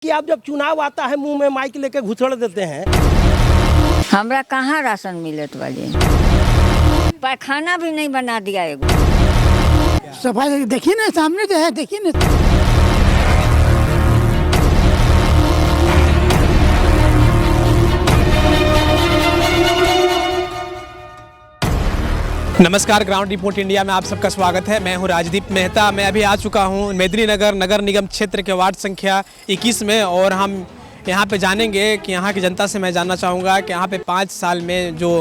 कि आप जब चुनाव आता है मुंह में माइक लेके घुसड़ देते हैं। हमरा कहाँ राशन मिलत वाले, पैखाना भी नहीं बना दिया एगो। सफाई देखिए ना, सामने जो है देखिए ना। नमस्कार, ग्राउंड रिपोर्ट इंडिया में आप सबका स्वागत है। मैं हूं राजदीप मेहता। मैं अभी आ चुका हूं मेदिनीनगर नगर निगम क्षेत्र के वार्ड संख्या 21 में और हम यहां पे जानेंगे कि यहां की जनता से मैं जानना चाहूँगा कि यहां पे 5 साल में जो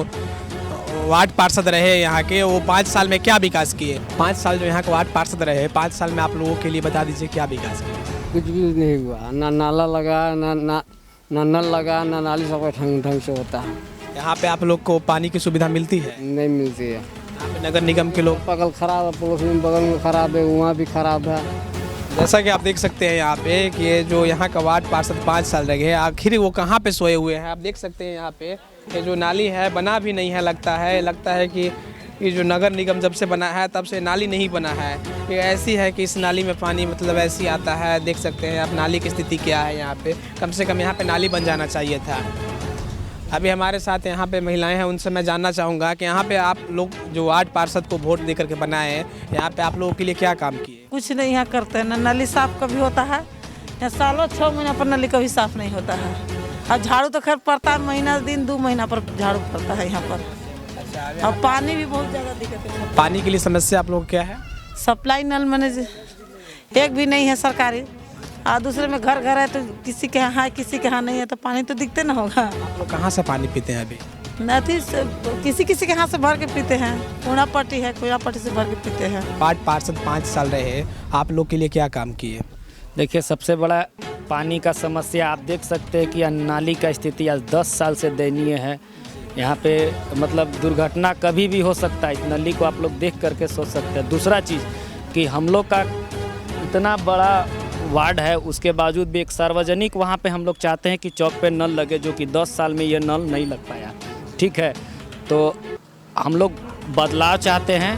वार्ड पार्षद रहे यहां के, वो 5 साल में क्या विकास किए। 5 साल जो यहाँ के वार्ड पार्षद रहे, 5 साल में आप लोगों के लिए बता दीजिए क्या विकास किए। कुछ भी नहीं हुआ, ना नाला लगा, ना नल लगा, ना नाली सब ढंग से होता है। यहाँ पे आप लोग को पानी की सुविधा मिलती है? नहीं मिलती है। यहाँ पे नगर निगम के लोग, बगल खराब है, पड़ोस में बगल में खराब है, वहाँ भी खराब है। जैसा कि आप देख सकते हैं यहाँ पे कि ये जो यहाँ का वार्ड पार्षद 5 साल रहे, आखिर वो कहाँ पे सोए हुए हैं। आप देख सकते हैं यहाँ पे ये जो नाली है बना भी नहीं है, लगता है कि ये जो नगर निगम जब से बना है तब से नाली नहीं बना है। ये ऐसी है कि इस नाली में पानी मतलब ऐसी आता है, देख सकते हैं आप नाली की स्थिति क्या है। यहाँ पे कम से कम यहाँ पे नाली बन जाना चाहिए था। अभी हमारे साथ यहाँ पे महिलाएं हैं, उनसे मैं जानना चाहूँगा कि यहाँ पे आप लोग जो वार्ड पार्षद को वोट दे करके बनाए हैं, यहाँ पे आप लोगों के लिए क्या काम किए। कुछ नहीं यहाँ करते हैं, ना नली साफ कभी होता है, या सालों 6 महीना पर नली कभी साफ नहीं होता है। और झाड़ू तो खैर पड़ता है, महीना दिन 2 महीना पर झाड़ू पड़ता है यहाँ पर। और पानी भी बहुत ज़्यादा दिक्कत है। पानी के लिए समस्या आप लोग क्या है? सप्लाई नल मैंने एक भी नहीं है सरकारी, और दूसरे में घर है तो किसी के यहाँ है किसी के यहाँ नहीं है, तो पानी तो दिखते ना होगा। आप लोग कहाँ से पानी पीते हैं अभी? नदी से किसी के यहाँ से भर के पीते हैं, कूड़ा पट्टी है, कूड़ा पट्टी से भर के पीते हैं। वार्ड पार्षद 5 साल रहे, आप लोग के लिए क्या काम किए। देखिए, सबसे बड़ा पानी का समस्या आप देख सकते हैं कि नाली का स्थिति आज 10 साल से दयनीय है। यहाँ पे मतलब दुर्घटना कभी भी हो सकता है, इस नली को आप लोग देख करके सोच सकते हैं। दूसरा चीज़ कि हम लोग का इतना बड़ा वार्ड है, उसके बावजूद भी एक सार्वजनिक वहाँ पे हम लोग चाहते हैं कि चौक पे नल लगे, जो कि 10 साल में ये नल नहीं लग पाया। ठीक है, तो हम लोग बदलाव चाहते हैं,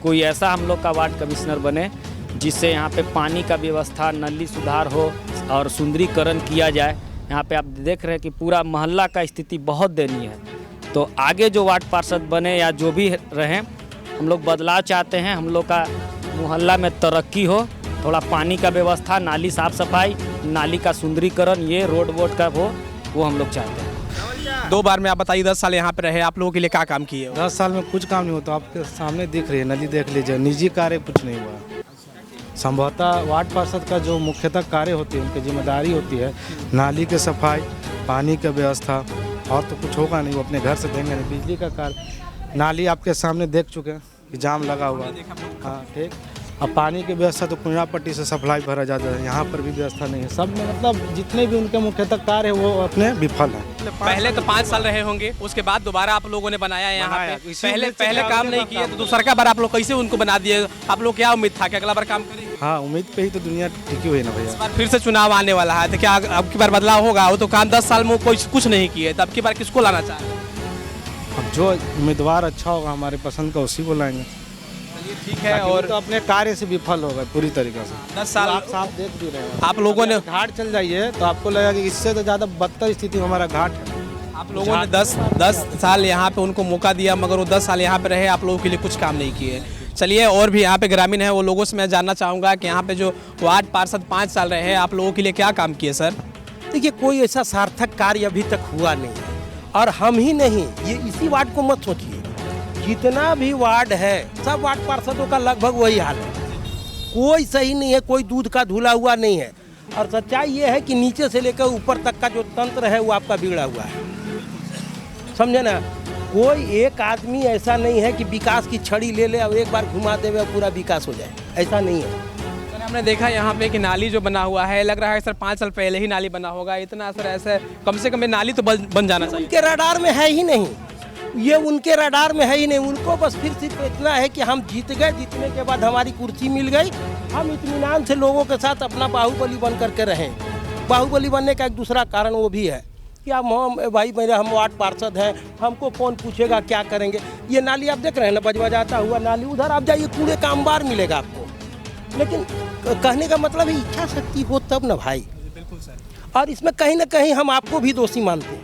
कोई ऐसा हम लोग का वार्ड कमिश्नर बने जिससे यहाँ पे पानी का व्यवस्था, नली सुधार हो और सुंदरीकरण किया जाए। यहाँ पे आप देख रहे हैं कि पूरा मोहल्ला का स्थिति बहुत दयनीय है। तो आगे जो वार्ड पार्षद बने या जो भी रहें, हम लोग बदलाव चाहते हैं। हम लोग का मोहल्ला में तरक्की हो, थोड़ा पानी का व्यवस्था, नाली साफ सफाई, नाली का सुंदरीकरण, ये रोड वोड का हो, वो हम लोग चाहते हैं। 2 बार में आप बताइए, 10 साल यहाँ पे रहे, आप लोगों के लिए क्या काम किए। 10 साल में कुछ काम नहीं होता, आपके सामने दिख रही है नली, देख लीजिए। निजी कार्य कुछ नहीं हुआ। संभवतः वार्ड पार्षद का जो मुख्यतः कार्य होती है, उनकी जिम्मेदारी होती है नाली की सफाई, पानी की व्यवस्था, और तो कुछ होगा नहीं। वो अपने घर से देंगे नहीं। बिजली का कार्य, नाली आपके सामने देख चुके हैं कि जाम लगा हुआ है। हाँ ठीक। अब पानी की व्यवस्था तो कुंडा पट्टी से सप्लाई भरा जाता है, यहाँ पर भी व्यवस्था नहीं है। सब में मतलब जितने भी उनके मुख्यतः कार्य है वो अपने विफल हैं। पहले तो 5 साल रहे होंगे, उसके बाद दोबारा आप लोगों ने बनाया है यहाँ पे। पहले काम नहीं किए तो दूसरा का बार आप लोग कैसे उनको बना दिए। आप लोग क्या उम्मीद था कि अगला बार काम करेंगे? हाँ, उम्मीद पे ही तो दुनिया टिकी हुई है ना भैया। इस बार फिर से चुनाव आने वाला है, तो क्या अब की बार बदलाव होगा? वो तो काम 10 साल में कुछ नहीं किए, तो अब की बार किसको लाना चाह रहे हैं? अब जो उम्मीदवार अच्छा होगा हमारे पसंद का, उसी को लाएंगे। ठीक है। और तो अपने कार्य से विफल हो गए पूरी तरीके से। 10 साल आप साफ देख भी रहे हैं। आप लोगों ने घाट चल जाइए तो आपको लगेगा कि इससे तो ज़्यादा बदतर स्थिति हमारा घाट है। आप लोगों ने 10 साल यहाँ पे उनको मौका दिया, मगर वो 10 साल यहाँ पे रहे, आप लोगों के लिए कुछ काम नहीं किए। चलिए, और भी यहाँ पे ग्रामीण है, वो लोगों से मैं जानना चाहूँगा कि यहाँ पे जो वार्ड पार्षद 5 साल रहे, आप लोगों के लिए क्या काम किए सर। देखिए, कोई ऐसा सार्थक कार्य अभी तक हुआ नहीं है, और हम ही नहीं, ये इसी वार्ड को मत सोचिए, जितना भी वार्ड है सब वार्ड पार्षदों का लगभग वही हाल है। कोई सही नहीं है, कोई दूध का धुला हुआ नहीं है। और सच्चाई ये है कि नीचे से लेकर ऊपर तक का जो तंत्र है वो आपका बिगड़ा हुआ है, समझे ना। कोई एक आदमी ऐसा नहीं है कि विकास की छड़ी ले ले और एक बार घुमा दे और पूरा विकास हो जाए, ऐसा नहीं है। सर, हमने देखा यहाँ पे कि नाली जो बना हुआ है, लग रहा है सर 5 साल पहले ही नाली बना होगा। इतना सर ऐसे कम से कम नाली तो बन जाना चाहिए। उनके रडार में है ही नहीं, ये उनके रडार में है ही नहीं। उनको बस फिर सिर्फ इतना है कि हम जीत गए, जीतने के बाद हमारी कुर्सी मिल गई, हम इत्मीनान से लोगों के साथ अपना बाहुबली बन करके रहें। बाहुबली बनने का एक दूसरा कारण वो भी है कि हम भाई हम वार्ड पार्षद हैं, हमको कौन पूछेगा क्या करेंगे। ये नाली आप देख रहे हैं ना, बजबजाता हुआ नाली, उधर आप जाइए कूड़े का अंबार मिलेगा आपको। लेकिन कहने का मतलब है इच्छा शक्ति हो तब ना भाई। और इसमें कहीं ना कहीं हम आपको भी दोषी मानते हैं,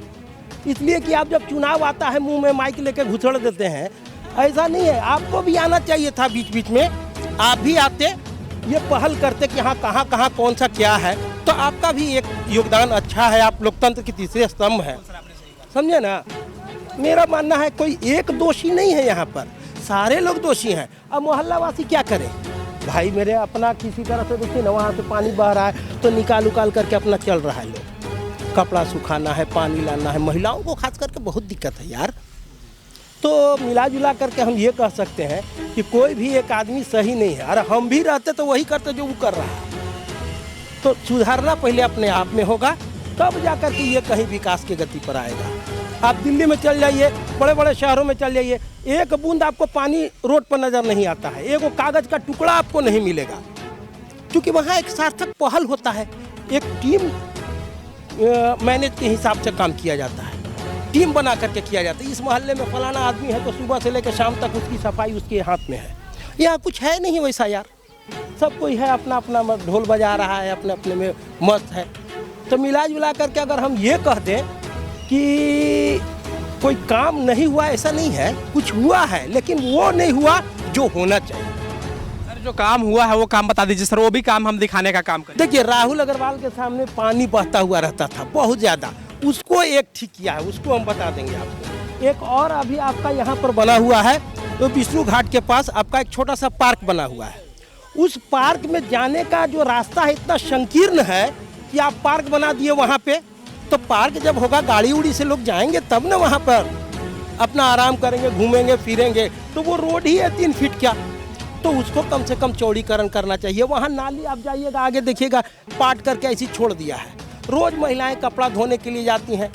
इसलिए कि आप जब चुनाव आता है मुंह में माइक लेके घुसड़ देते हैं। ऐसा नहीं है, आपको भी आना चाहिए था बीच बीच में, आप भी आते, ये पहल करते कि हाँ कहाँ कहाँ कौन सा क्या है, तो आपका भी एक योगदान अच्छा है। आप लोकतंत्र के तीसरे स्तंभ हैं, समझे ना। मेरा मानना है कोई एक दोषी नहीं है यहाँ पर, सारे लोग दोषी हैं। अब मोहल्ला वासी क्या करें भाई मेरे, अपना किसी तरह से देखिए ना, वहाँ से पानी बह रहा है तो निकाल उकाल करके अपना चल रहा है। लोग कपड़ा सुखाना है, पानी लाना है, महिलाओं को खास करके बहुत दिक्कत है यार। तो मिला जुला करके हम ये कह सकते हैं कि कोई भी एक आदमी सही नहीं है। अरे हम भी रहते तो वही करते जो वो कर रहा है। तो सुधारना पहले अपने आप में होगा, तब जाकर के ये कहीं विकास की गति पर आएगा। आप दिल्ली में चल जाइए, बड़े बड़े शहरों में चल जाइए, एक बूंद आपको पानी रोड पर नज़र नहीं आता है, एक वो कागज़ का टुकड़ा आपको नहीं मिलेगा, क्योंकि वहाँ एक सार्थक पहल होता है, एक टीम मैनेज के हिसाब से काम किया जाता है, टीम बना करके किया जाता है। इस मोहल्ले में फलाना आदमी है तो सुबह से लेकर शाम तक उसकी सफाई उसके हाथ में है। यहाँ कुछ है नहीं वैसा यार, सब कोई है अपना अपना ढोल बजा रहा है, अपने अपने में मस्त है। तो मिला जुला करके अगर हम ये कह दें कि कोई काम नहीं हुआ, ऐसा नहीं है, कुछ हुआ है लेकिन वो नहीं हुआ जो होना चाहिए। सर जो काम हुआ है वो काम बता दीजिए सर, वो भी काम हम दिखाने का काम करें। देखिए राहुल अग्रवाल के सामने पानी बहता हुआ रहता था बहुत ज़्यादा, उसको एक ठीक किया है, उसको हम बता देंगे आपको। एक और अभी आपका यहाँ पर बना हुआ है, तो विष्णु घाट के पास आपका एक छोटा सा पार्क बना हुआ है। उस पार्क में जाने का जो रास्ता है इतना संकीर्ण है कि आप पार्क बना दिए वहाँ पे, तो पार्क जब होगा गाड़ी उड़ी से लोग जाएंगे तब ना वहाँ पर अपना आराम करेंगे, घूमेंगे फिरेंगे। तो वो रोड ही है 3 फीट क्या, तो उसको कम से कम चौड़ीकरण करना चाहिए। वहाँ नाली आप जाइएगा आगे देखिएगा पाट करके ऐसी छोड़ दिया है। रोज़ महिलाएं कपड़ा धोने के लिए जाती हैं,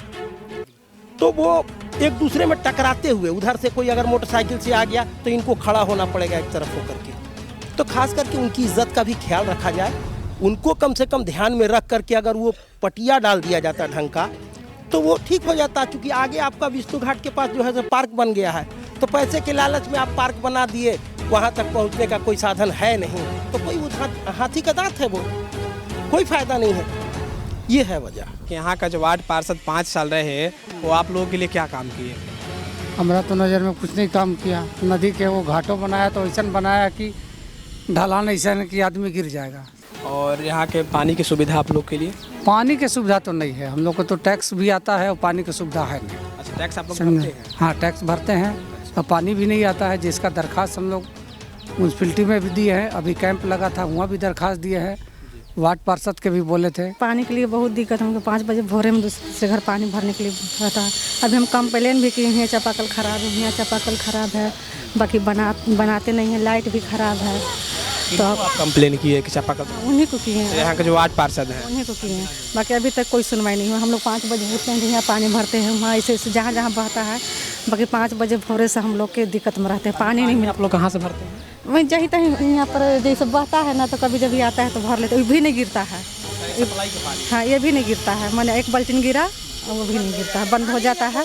तो वो एक दूसरे में टकराते हुए, उधर से कोई अगर मोटरसाइकिल से आ गया तो इनको खड़ा होना पड़ेगा एक तरफ होकर के। तो खास करके उनकी इज्जत का भी ख्याल रखा जाए, उनको कम से कम ध्यान में रख करके अगर वो पटिया डाल दिया जाता ढंग का तो वो ठीक हो जाता। क्योंकि आगे आपका विष्णु घाट के पास जो है पार्क बन गया है, तो पैसे के लालच में आप पार्क बना दिए, वहाँ तक पहुँचने का कोई साधन है नहीं, तो कोई हाथी का दांत है, वो कोई फायदा नहीं है। ये है वजह कि यहाँ का जो वार्ड पार्षद 5 साल रहे, वो आप लोगों के लिए क्या काम किए? हमारा तो नज़र में कुछ नहीं काम किया। नदी के वो घाटों बनाया तो ऐसा बनाया कि ढलान ऐसा कि आदमी गिर जाएगा। और यहाँ के पानी की सुविधा आप लोग के लिए? पानी की सुविधा तो नहीं है, हम लोग को तो टैक्स भी आता है और पानी की सुविधा है नहीं। अच्छा, टैक्स आप लोग भरते हैं? हाँ टैक्स भरते हैं और पानी भी नहीं आता है, जिसका दरख्वास्त हम लोग म्यूनसिपलिटी में भी दिए हैं। अभी कैंप लगा था वहाँ भी दरख्वास्त दिए हैं, वार्ड पार्षद के भी बोले थे। पानी के लिए बहुत दिक्कत, हमको 5 बजे भोरे में दूसरे घर पानी भरने के लिए रहता है। अभी हम कंप्लेन भी किए हैं, चापाकल खराब है, यहाँ चापाकल खराब है, बाकी बनाते नहीं हैं, लाइट भी खराब है। तो आप कंप्लेन किए कि चापाकल? उन्हीं को किए हैं, यहाँ के जो वार्ड पार्षद हैं उन्हीं को किए हैं, बाकी अभी तक कोई सुनवाई नहीं हुआ। हम लोग 5 बजे उठते हैं, यहाँ पानी भरते हैं, वहाँ ऐसे जहाँ जहाँ बहता है, बाकी 5 बजे भोरे से हम लोग के दिक्कत में रहते हैं, पानी नहीं मिलता। आप लोग कहाँ से भरते हैं? वहीं जहीं तहीं यहाँ पर जैसे बहता है ना, तो कभी जब आता है तो भर लेते, वो भी नहीं गिरता है। हाँ ये भी नहीं गिरता है, मैंने 1 बाल्टी गिरा और वो भी नहीं गिरता है, बंद हो जाता है।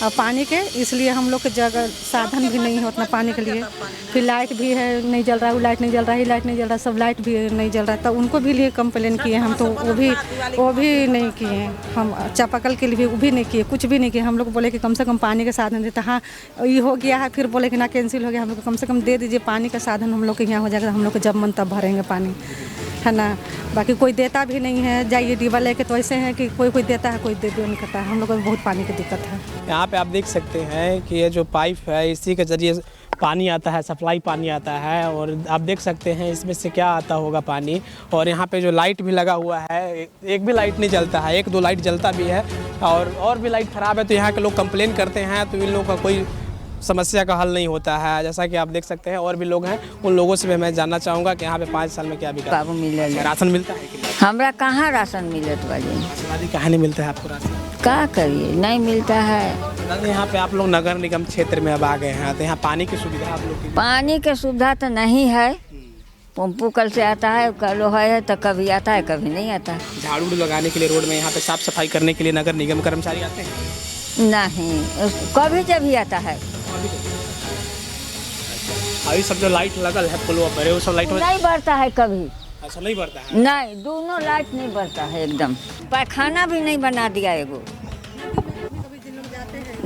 और पानी के इसलिए हम लोग के जगह साधन भी नहीं है उतना पानी के लिए। फिर लाइट भी है नहीं जल रहा है, वो लाइट नहीं जल रहा है, लाइट नहीं जल रहा है, सब लाइट भी नहीं जल रहा है। तो उनको भी लिए कंप्लेन किए हम, तो वो भी नहीं किए। हम चापाकल के लिए वो भी नहीं किए, कुछ भी नहीं किए। हम लोग बोले कि कम से कम पानी का साधन देते। हाँ ये हो गया है, फिर बोले कि ना कैंसिल हो गया, हम लोग कम से कम दे दीजिए पानी का साधन, हम लोग के यहाँ हो जाएगा, हम लोग को जब मन तब भरेंगे पानी, है ना। बाकी कोई देता भी नहीं है, जाइए डिब्बा लेके, तो ऐसे है कि कोई देता है, कोई दे नहीं करता है। हम लोग को बहुत पानी की दिक्कत है। यहाँ पे आप देख सकते हैं कि ये जो पाइप है इसी के जरिए पानी आता है, सप्लाई पानी आता है। और आप देख सकते हैं इसमें से क्या आता होगा पानी। और यहाँ पे जो लाइट भी लगा हुआ है, एक भी लाइट नहीं जलता है, 1-2 लाइट जलता भी है, और भी लाइट ख़राब है। तो यहाँ के लोग कंप्लेन करते हैं, तो इन लोगों का कोई समस्या का हल नहीं होता है। जैसा कि आप देख सकते हैं और भी लोग हैं, उन लोगों से भी मैं जानना चाहूँगा कि यहाँ पे 5 साल में क्या बिका। बाबू मिले राशन मिलता है कि नहीं? हमरा कहाँ राशन मिलत वाली, कहाँ नहीं मिलता है आपको राशन? क्या करिए, नहीं मिलता है। दादी यहाँ पे आप लोग नगर निगम क्षेत्र में अब आ गए हैं, तो यहाँ पानी की सुविधा आप लोग की? पानी की सुविधा तो नहीं है, पंपू कल से आता है, कल है तो कभी आता है कभी नहीं आता है। झाड़ू लगाने के लिए रोड में यहाँ पे साफ सफाई करने के लिए नगर निगम कर्मचारी आते हैं? नहीं, कभी जब भी आता है। अभी सब जो लाइट लगल है पुलवा पर, वो सब लाइट नहीं बढ़ता है कभी, अच्छा, नहीं बढ़ता है? नहीं, दोनों लाइट नहीं बढ़ता है एकदम। पैखाना भी नहीं बना दिया एगो।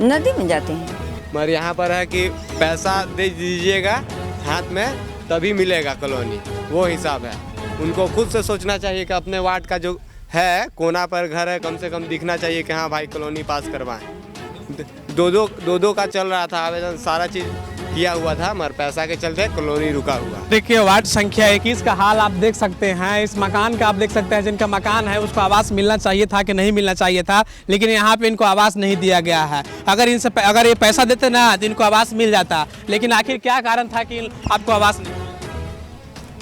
नदी में जाते हैं। मगर यहाँ पर है कि पैसा दे दीजिएगा हाथ में तभी मिलेगा कॉलोनी, वो हिसाब है। उनको खुद से सोचना चाहिए कि अपने वार्ड का जो है कोना पर घर है, कम से कम दिखना चाहिए कि हाँ भाई कॉलोनी पास करवाएं। दो का चल रहा था आवेदन, सारा चीज़ किया हुआ था, मगर पैसा के चलते कॉलोनी रुका हुआ। देखिए वार्ड संख्या 21 का हाल आप देख सकते हैं। इस मकान का आप देख सकते हैं, जिनका मकान है उसको आवास मिलना चाहिए था कि नहीं मिलना चाहिए था, लेकिन यहाँ पे इनको आवास नहीं दिया गया है। अगर ये पैसा देते ना तो इनको आवास मिल जाता, लेकिन आखिर क्या कारण था कि आपको आवास नहीं?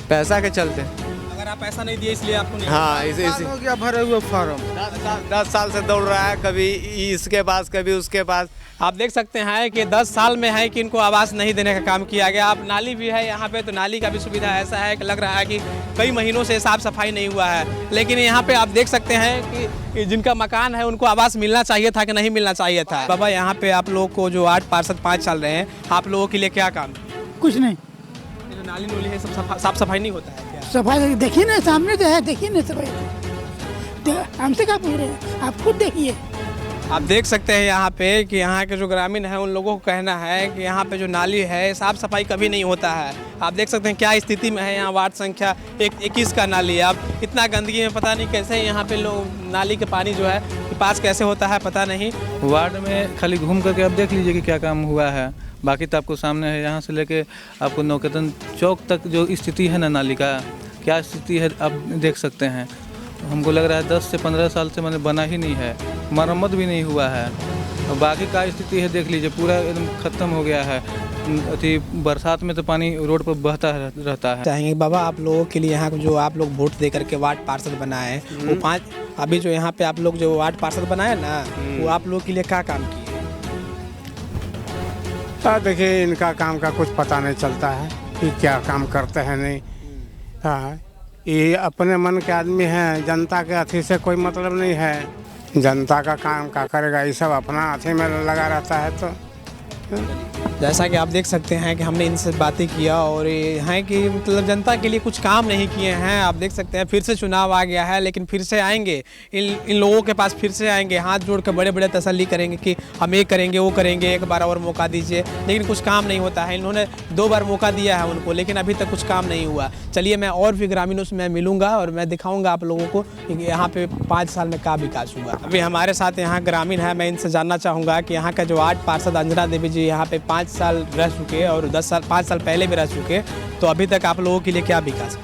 पैसा के चलते। अगर आप पैसा नहीं दिए इसलिए आपको नहीं? हाँ, इसे हो गया भरे हुए फॉर्म। 10 साल से दौड़ रहा है, कभी इसके पास कभी उसके पास। आप देख सकते हैं कि 10 साल में है कि इनको आवास नहीं देने का काम किया गया। अब नाली भी है यहाँ पे, तो नाली का भी सुविधा ऐसा है कि लग रहा है कि कई महीनों से साफ सफाई नहीं हुआ है। लेकिन यहाँ पे आप देख सकते हैं कि जिनका मकान है उनको आवास मिलना चाहिए था कि नहीं मिलना चाहिए था। बाबा, यहाँ पे आप लोग को जो 8 पार्षद 5 चल रहे हैं, आप लोगों के लिए क्या काम? कुछ नहीं। जो नाली नूली है सब साफ सफाई नहीं होता है क्या? सफाई देखिए ना, सामने तो है, देखिए ना सफाई। हमसे क्या पूछ रहे हैं, आप खुद देखिए। आप देख सकते हैं यहाँ पे कि यहाँ के जो ग्रामीण हैं उन लोगों को कहना है कि यहाँ पे जो नाली है साफ़ सफाई कभी नहीं होता है। आप देख सकते हैं क्या स्थिति में है यहाँ वार्ड संख्या 21 का नाली। अब इतना गंदगी में पता नहीं कैसे यहाँ पे लोग नाली के पानी जो है पास कैसे होता है पता नहीं। वार्ड में खाली घूम करके आप देख लीजिए कि क्या काम हुआ है, बाकी तो आपको सामने है। यहाँ से लेके आपको नौकेतन चौक तक जो स्थिति है ना नाली का, क्या स्थिति है आप देख सकते हैं। हमको लग रहा है 10 से 15 साल से मैंने बना ही नहीं है, मरम्मत भी नहीं हुआ है। और बाकी का स्थिति है देख लीजिए, पूरा एकदम ख़त्म हो गया है। अति बरसात में तो पानी रोड पर बहता रहता है। चाहेंगे बाबा आप लोगों के लिए यहाँ जो आप लोग वोट दे करके वार्ड पार्षद बनाए वो 5 अभी जो यहाँ पे आप लोग जो वार्ड पार्षद बनाए ना, वो आप लोग के लिए क्या काम किए? देखिए इनका काम का कुछ पता नहीं चलता है कि क्या काम करते हैं नहीं। हाँ, ये अपने मन के आदमी हैं, जनता के अथी से कोई मतलब नहीं है। जनता का काम क्या करेगा, ये सब अपना अथी में लगा रहता है। तो जैसा कि आप देख सकते हैं कि हमने इनसे बातें किया और ये हैं कि मतलब जनता के लिए कुछ काम नहीं किए हैं। आप देख सकते हैं फिर से चुनाव आ गया है, लेकिन फिर से आएंगे इन लोगों के पास, फिर से आएंगे, हाथ जोड़ कर बड़े बड़े तसल्ली करेंगे कि हम ये करेंगे वो करेंगे, एक बार और मौका दीजिए, लेकिन कुछ काम नहीं होता है। इन्होंने 2 बार मौका दिया है उनको, लेकिन अभी तक कुछ काम नहीं हुआ। चलिए मैं और भी ग्रामीणों से मैं मिलूँगा और मैं दिखाऊँगा आप लोगों को कि यहाँ पे 5 साल में क्या विकास हुआ। अभी हमारे साथ यहाँ ग्रामीण है, मैं इनसे जानना चाहूँगा कि यहाँ का जो 8 पार्षद अंजना देवी जी यहाँ पे 5 साल रह चुके और 5 साल पहले भी रह चुके, तो अभी तक आप लोगों के लिए क्या विकास?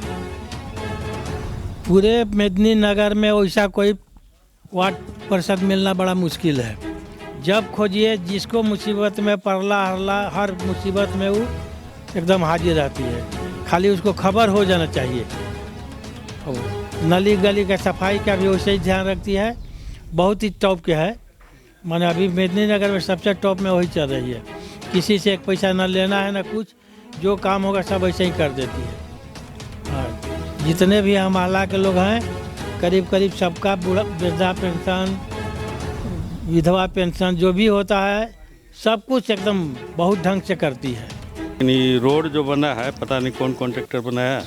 पूरे मेदिनीनगर में वैसा कोई वार्ड पार्षद मिलना बड़ा मुश्किल है। जब खोजिए जिसको मुसीबत में पड़ला हरला, हर मुसीबत में वो एकदम हाजिर रहती है, खाली उसको खबर हो जाना चाहिए। नली गली का सफाई का भी वैसे ही ध्यान रखती है, बहुत ही टॉप के है। माने अभी मेदिनीनगर में सबसे टॉप में वही चल रही है। किसी से एक पैसा ना लेना है ना कुछ, जो काम होगा सब ऐसे ही कर देती है। और जितने भी हम मोहल्ला के लोग हैं, करीब करीब सबका वृद्धा पेंशन, विधवा पेंशन जो भी होता है सब कुछ एकदम बहुत ढंग से करती है। ये रोड जो बना है पता नहीं कौन कॉन्ट्रैक्टर बनाया,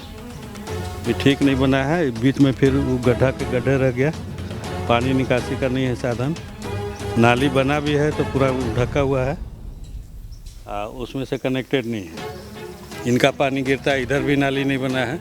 ये ठीक नहीं बना है। बीच में फिर वो गड्ढा के गड्ढे रह गया, पानी निकासी का नहीं है साधन। नाली बना भी है तो पूरा ढका हुआ है, उसमें से कनेक्टेड नहीं है। इनका पानी गिरता है, इधर भी नाली नहीं बना है।